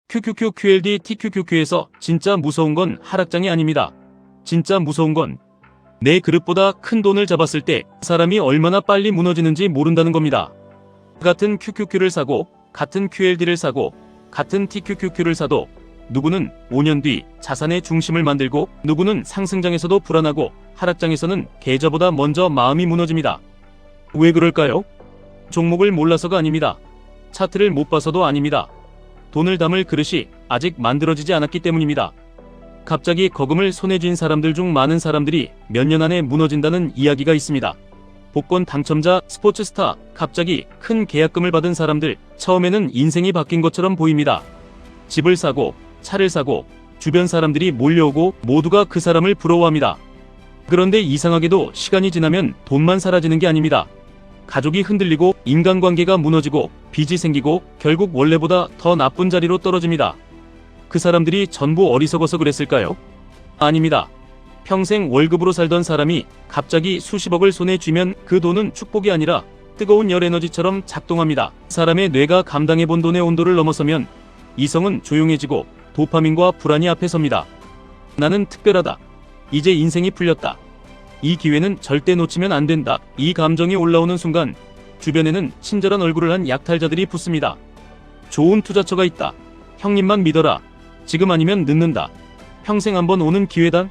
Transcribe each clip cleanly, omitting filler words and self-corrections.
QQQ, QLD, TQQQ에서 진짜 무서운 건 하락장이 아닙니다. 진짜 무서운 건 내 그릇보다 큰 돈을 잡았을 때 사람이 얼마나 빨리 무너지는지 모른다는 겁니다. 같은 QQQ를 사고 같은 QLD를 사고 같은 TQQQ를 사도 누구는 5년 뒤 자산의 중심을 만들고 누구는 상승장에서도 불안하고 하락장에서는 계좌보다 먼저 마음이 무너집니다. 왜 그럴까요? 종목을 몰라서가 아닙니다. 차트를 못 봐서도 아닙니다. 돈을 담을 그릇이 아직 만들어지지 않았기 때문입니다. 갑자기 거금을 손에 쥔 사람들 중 많은 사람들이 몇 년 안에 무너진다는 이야기가 있습니다. 복권 당첨자, 스포츠 스타, 갑자기 큰 계약금을 받은 사람들, 처음에는 인생이 바뀐 것처럼 보입니다. 집을 사고 차를 사고 주변 사람들이 몰려오고 모두가 그 사람을 부러워합니다. 그런데 이상하게도 시간이 지나면 돈만 사라지는 게 아닙니다. 가족이 흔들리고 인간관계가 무너지고 빚이 생기고 결국 원래보다 더 나쁜 자리로 떨어집니다. 그 사람들이 전부 어리석어서 그랬을까요? 아닙니다. 평생 월급으로 살던 사람이 갑자기 수십억을 손에 쥐면 그 돈은 축복이 아니라 뜨거운 열 에너지처럼 작동합니다. 사람의 뇌가 감당해본 돈의 온도를 넘어서면 이성은 조용해지고 도파민과 불안이 앞에 섭니다. 나는 특별하다. 이제 인생이 풀렸다. 이 기회는 절대 놓치면 안 된다. 이 감정이 올라오는 순간 주변에는 친절한 얼굴을 한 약탈자들이 붙습니다. 좋은 투자처가 있다. 형님만 믿어라. 지금 아니면 늦는다. 평생 한번 오는 기회다.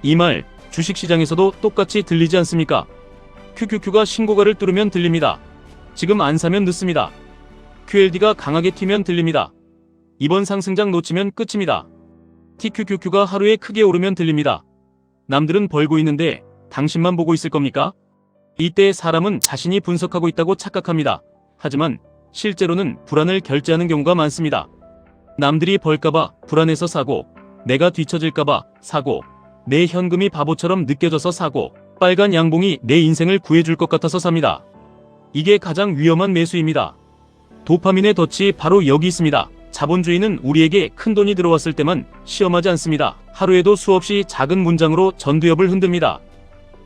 이 말 주식시장에서도 똑같이 들리지 않습니까? QQQ가 신고가를 뚫으면 들립니다. 지금 안 사면 늦습니다. QLD가 강하게 튀면 들립니다. 이번 상승장 놓치면 끝입니다. TQQQ가 하루에 크게 오르면 들립니다. 남들은 벌고 있는데 당신만 보고 있을 겁니까? 이때 사람은 자신이 분석하고 있다고 착각합니다. 하지만 실제로는 불안을 결제하는 경우가 많습니다. 남들이 벌까봐 불안해서 사고, 내가 뒤처질까봐 사고, 내 현금이 바보처럼 느껴져서 사고, 빨간 양봉이 내 인생을 구해줄 것 같아서 삽니다. 이게 가장 위험한 매수입니다. 도파민의 덫이 바로 여기 있습니다. 자본주의는 우리에게 큰 돈이 들어왔을 때만 시험하지 않습니다. 하루에도 수없이 작은 문장으로 전두엽을 흔듭니다.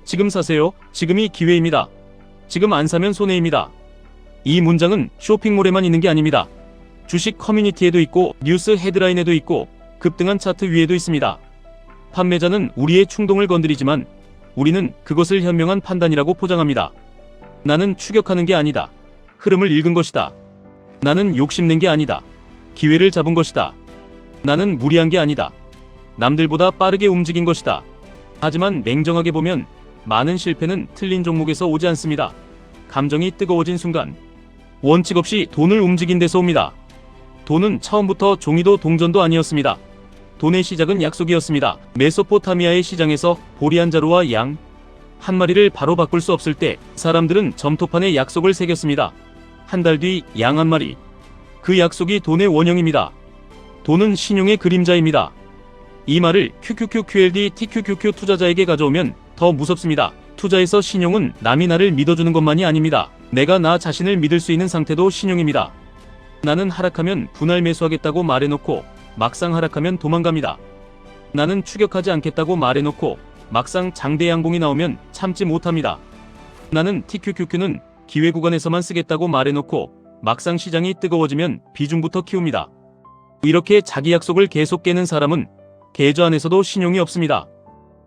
지금 사세요. 지금이 기회입니다. 지금 안 사면 손해입니다. 이 문장은 쇼핑몰에만 있는 게 아닙니다. 주식 커뮤니티에도 있고 뉴스 헤드라인에도 있고 급등한 차트 위에도 있습니다. 판매자는 우리의 충동을 건드리지만 우리는 그것을 현명한 판단이라고 포장합니다. 나는 추격하는 게 아니다. 흐름을 읽은 것이다. 나는 욕심낸 게 아니다. 기회를 잡은 것이다. 나는 무리한 게 아니다. 남들보다 빠르게 움직인 것이다. 하지만 냉정하게 보면 많은 실패는 틀린 종목에서 오지 않습니다. 감정이 뜨거워진 순간 원칙 없이 돈을 움직인 데서 옵니다. 돈은 처음부터 종이도 동전도 아니었습니다. 돈의 시작은 약속이었습니다. 메소포타미아의 시장에서 보리 한 자루와 양 한 마리를 바로 바꿀 수 없을 때 사람들은 점토판에 약속을 새겼습니다. 한 달 뒤 양 한 마리. 그 약속이 돈의 원형입니다. 돈은 신용의 그림자입니다. 이 말을 QQQ, QLD, TQQQ 투자자에게 가져오면 더 무섭습니다. 투자에서 신용은 남이 나를 믿어주는 것만이 아닙니다. 내가 나 자신을 믿을 수 있는 상태도 신용입니다. 나는 하락하면 분할 매수하겠다고 말해놓고 막상 하락하면 도망갑니다. 나는 추격하지 않겠다고 말해놓고 막상 장대 양봉이 나오면 참지 못합니다. 나는 TQQQ는 기회 구간에서만 쓰겠다고 말해놓고 막상 시장이 뜨거워지면 비중부터 키웁니다. 이렇게 자기 약속을 계속 깨는 사람은 계좌 안에서도 신용이 없습니다.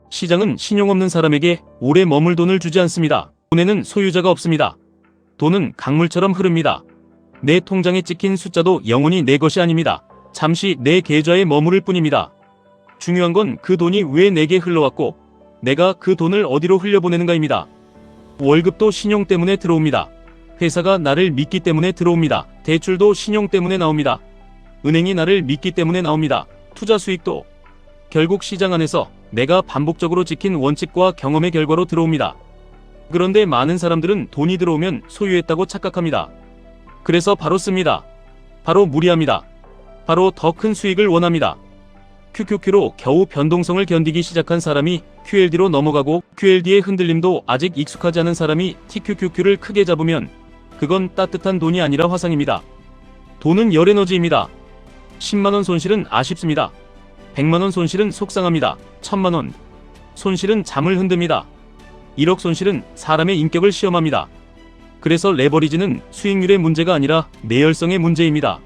시장은 신용 없는 사람에게 오래 머물 돈을 주지 않습니다. 돈에는 소유자가 없습니다. 돈은 강물처럼 흐릅니다. 내 통장에 찍힌 숫자도 영원히 내 것이 아닙니다. 잠시 내 계좌에 머무를 뿐입니다. 중요한 건 그 돈이 왜 내게 흘러왔고 내가 그 돈을 어디로 흘려보내는가입니다. 월급도 신용 때문에 들어옵니다. 회사가 나를 믿기 때문에 들어옵니다. 대출도 신용 때문에 나옵니다. 은행이 나를 믿기 때문에 나옵니다. 투자 수익도 결국 시장 안에서 내가 반복적으로 지킨 원칙과 경험의 결과로 들어옵니다. 그런데 많은 사람들은 돈이 들어오면 소유했다고 착각합니다. 그래서 바로 씁니다. 바로 무리합니다. 바로 더 큰 수익을 원합니다. QQQ로 겨우 변동성을 견디기 시작한 사람이 QLD로 넘어가고 QLD의 흔들림도 아직 익숙하지 않은 사람이 TQQQ를 크게 잡으면 그건 따뜻한 돈이 아니라 화상입니다. 돈은 열 에너지입니다. 10만원 손실은 아쉽습니다. 100만원 손실은 속상합니다. 1000만원 손실은 잠을 흔듭니다. 1억 손실은 사람의 인격을 시험합니다. 그래서 레버리지는 수익률의 문제가 아니라 내열성의 문제입니다.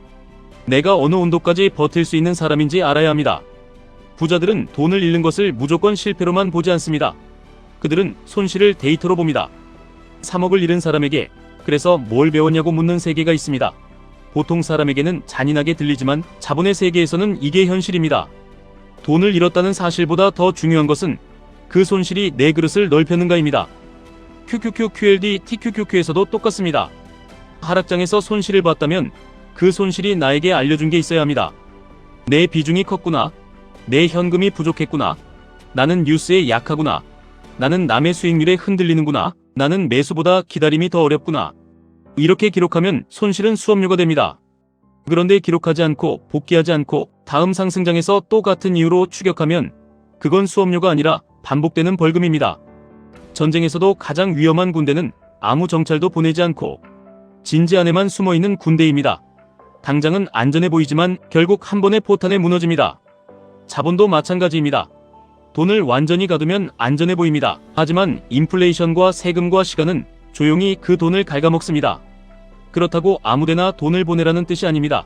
내가 어느 온도까지 버틸 수 있는 사람인지 알아야 합니다. 부자들은 돈을 잃는 것을 무조건 실패로만 보지 않습니다. 그들은 손실을 데이터로 봅니다. 3억을 잃은 사람에게 그래서 뭘 배웠냐고 묻는 세계가 있습니다. 보통 사람에게는 잔인하게 들리지만 자본의 세계에서는 이게 현실입니다. 돈을 잃었다는 사실보다 더 중요한 것은 그 손실이 내 그릇을 넓혔는가입니다. QQQ, QLD, TQQQ에서도 똑같습니다. 하락장에서 손실을 봤다면 그 손실이 나에게 알려준 게 있어야 합니다. 내 비중이 컸구나. 내 현금이 부족했구나. 나는 뉴스에 약하구나. 나는 남의 수익률에 흔들리는구나. 나는 매수보다 기다림이 더 어렵구나. 이렇게 기록하면 손실은 수업료가 됩니다. 그런데 기록하지 않고 복귀하지 않고 다음 상승장에서 또 같은 이유로 추격하면 그건 수업료가 아니라 반복되는 벌금입니다. 전쟁에서도 가장 위험한 군대는 아무 정찰도 보내지 않고 진지 안에만 숨어있는 군대입니다. 당장은 안전해 보이지만 결국 한 번의 포탄에 무너집니다. 자본도 마찬가지입니다. 돈을 완전히 가두면 안전해 보입니다. 하지만 인플레이션과 세금과 시간은 조용히 그 돈을 갉아먹습니다. 그렇다고 아무데나 돈을 보내라는 뜻이 아닙니다.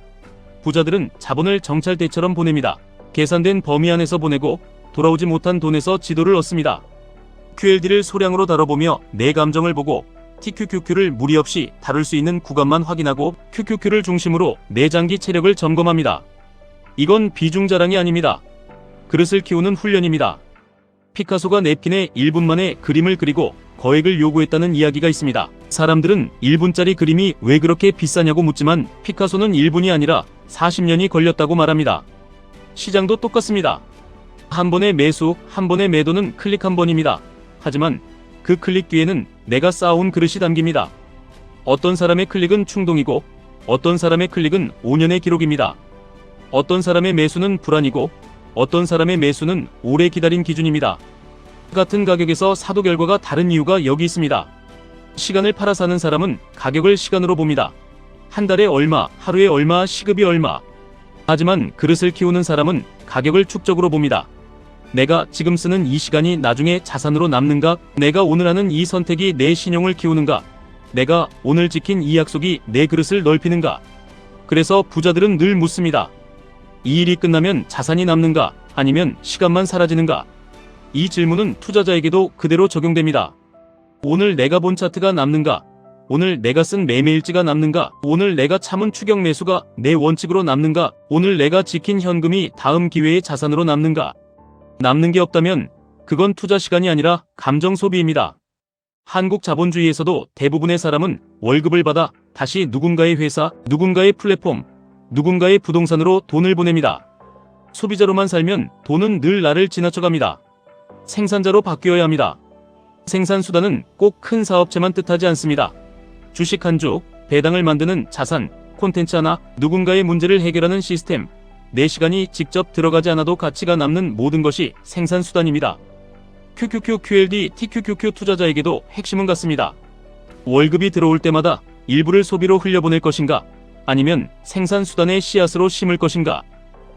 부자들은 자본을 정찰대처럼 보냅니다. 계산된 범위 안에서 보내고 돌아오지 못한 돈에서 지도를 얻습니다. QLD를 소량으로 다뤄보며 내 감정을 보고 TQQQ를 무리 없이 다룰 수 있는 구간만 확인하고 QQQ를 중심으로 내 장기 체력을 점검합니다. 이건 비중 자랑이 아닙니다. 그릇을 키우는 훈련입니다. 피카소가 냅킨에 1분 만에 그림을 그리고 거액을 요구했다는 이야기가 있습니다. 사람들은 1분짜리 그림이 왜 그렇게 비싸냐고 묻지만 피카소는 1분이 아니라 40년이 걸렸다고 말합니다. 시장도 똑같습니다. 한 번의 매수, 한 번의 매도는 클릭 한 번입니다. 하지만 그 클릭 뒤에는 내가 쌓아온 그릇이 담깁니다. 어떤 사람의 클릭은 충동이고 어떤 사람의 클릭은 5년의 기록입니다. 어떤 사람의 매수는 불안이고 어떤 사람의 매수는 오래 기다린 기준입니다. 같은 가격에서 사도 결과가 다른 이유가 여기 있습니다. 시간을 팔아 사는 사람은 가격을 시간으로 봅니다. 한 달에 얼마, 하루에 얼마, 시급이 얼마. 하지만 그릇을 키우는 사람은 가격을 축적으로 봅니다. 내가 지금 쓰는 이 시간이 나중에 자산으로 남는가? 내가 오늘 하는 이 선택이 내 신용을 키우는가? 내가 오늘 지킨 이 약속이 내 그릇을 넓히는가? 그래서 부자들은 늘 묻습니다. 이 일이 끝나면 자산이 남는가? 아니면 시간만 사라지는가? 이 질문은 투자자에게도 그대로 적용됩니다. 오늘 내가 본 차트가 남는가? 오늘 내가 쓴 매매일지가 남는가? 오늘 내가 참은 추격 매수가 내 원칙으로 남는가? 오늘 내가 지킨 현금이 다음 기회의 자산으로 남는가? 남는 게 없다면 그건 투자 시간이 아니라 감정 소비입니다. 한국 자본주의에서도 대부분의 사람은 월급을 받아 다시 누군가의 회사, 누군가의 플랫폼, 누군가의 부동산으로 돈을 보냅니다. 소비자로만 살면 돈은 늘 나를 지나쳐갑니다. 생산자로 바뀌어야 합니다. 생산수단은 꼭 큰 사업체만 뜻하지 않습니다. 주식 한 주, 배당을 만드는 자산, 콘텐츠 하나, 누군가의 문제를 해결하는 시스템, 내 시간이 직접 들어가지 않아도 가치가 남는 모든 것이 생산수단입니다. QQQ, QLD, TQQQ 투자자에게도 핵심은 같습니다. 월급이 들어올 때마다 일부를 소비로 흘려보낼 것인가? 아니면 생산수단의 씨앗으로 심을 것인가?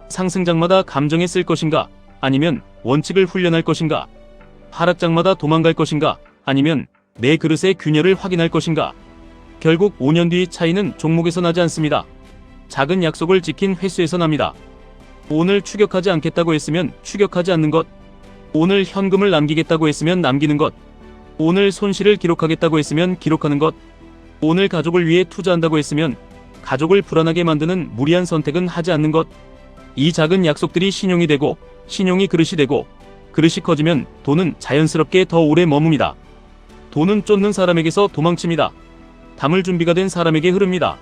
상승장마다 감정에 쓸 것인가? 아니면 원칙을 훈련할 것인가? 하락장마다 도망갈 것인가? 아니면 내 그릇의 균열을 확인할 것인가? 결국 5년 뒤 차이는 종목에서 나지 않습니다. 작은 약속을 지킨 횟수에서 납니다. 오늘 추격하지 않겠다고 했으면 추격하지 않는 것, 오늘 현금을 남기겠다고 했으면 남기는 것, 오늘 손실을 기록하겠다고 했으면 기록하는 것, 오늘 가족을 위해 투자한다고 했으면 가족을 불안하게 만드는 무리한 선택은 하지 않는 것. 이 작은 약속들이 신용이 되고 신용이 그릇이 되고 그릇이 커지면 돈은 자연스럽게 더 오래 머뭅니다. 돈은 쫓는 사람에게서 도망칩니다. 담을 준비가 된 사람에게 흐릅니다.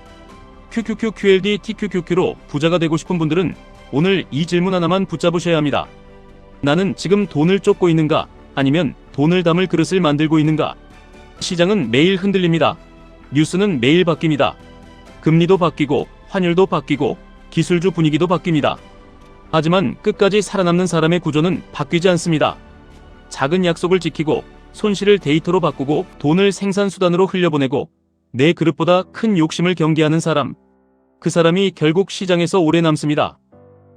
QQQ, QLD, TQQQ로 부자가 되고 싶은 분들은 오늘 이 질문 하나만 붙잡으셔야 합니다. 나는 지금 돈을 쫓고 있는가? 아니면 돈을 담을 그릇을 만들고 있는가? 시장은 매일 흔들립니다. 뉴스는 매일 바뀝니다. 금리도 바뀌고 환율도 바뀌고 기술주 분위기도 바뀝니다. 하지만 끝까지 살아남는 사람의 구조는 바뀌지 않습니다. 작은 약속을 지키고 손실을 데이터로 바꾸고 돈을 생산수단으로 흘려보내고 내 그릇보다 큰 욕심을 경계하는 사람, 그 사람이 결국 시장에서 오래 남습니다.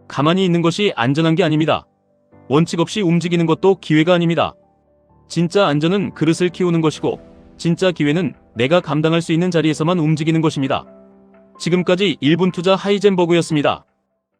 가만히 있는 것이 안전한 게 아닙니다. 원칙 없이 움직이는 것도 기회가 아닙니다. 진짜 안전은 그릇을 키우는 것이고 진짜 기회는 내가 감당할 수 있는 자리에서만 움직이는 것입니다. 지금까지 1분 투자 하이젠버그였습니다.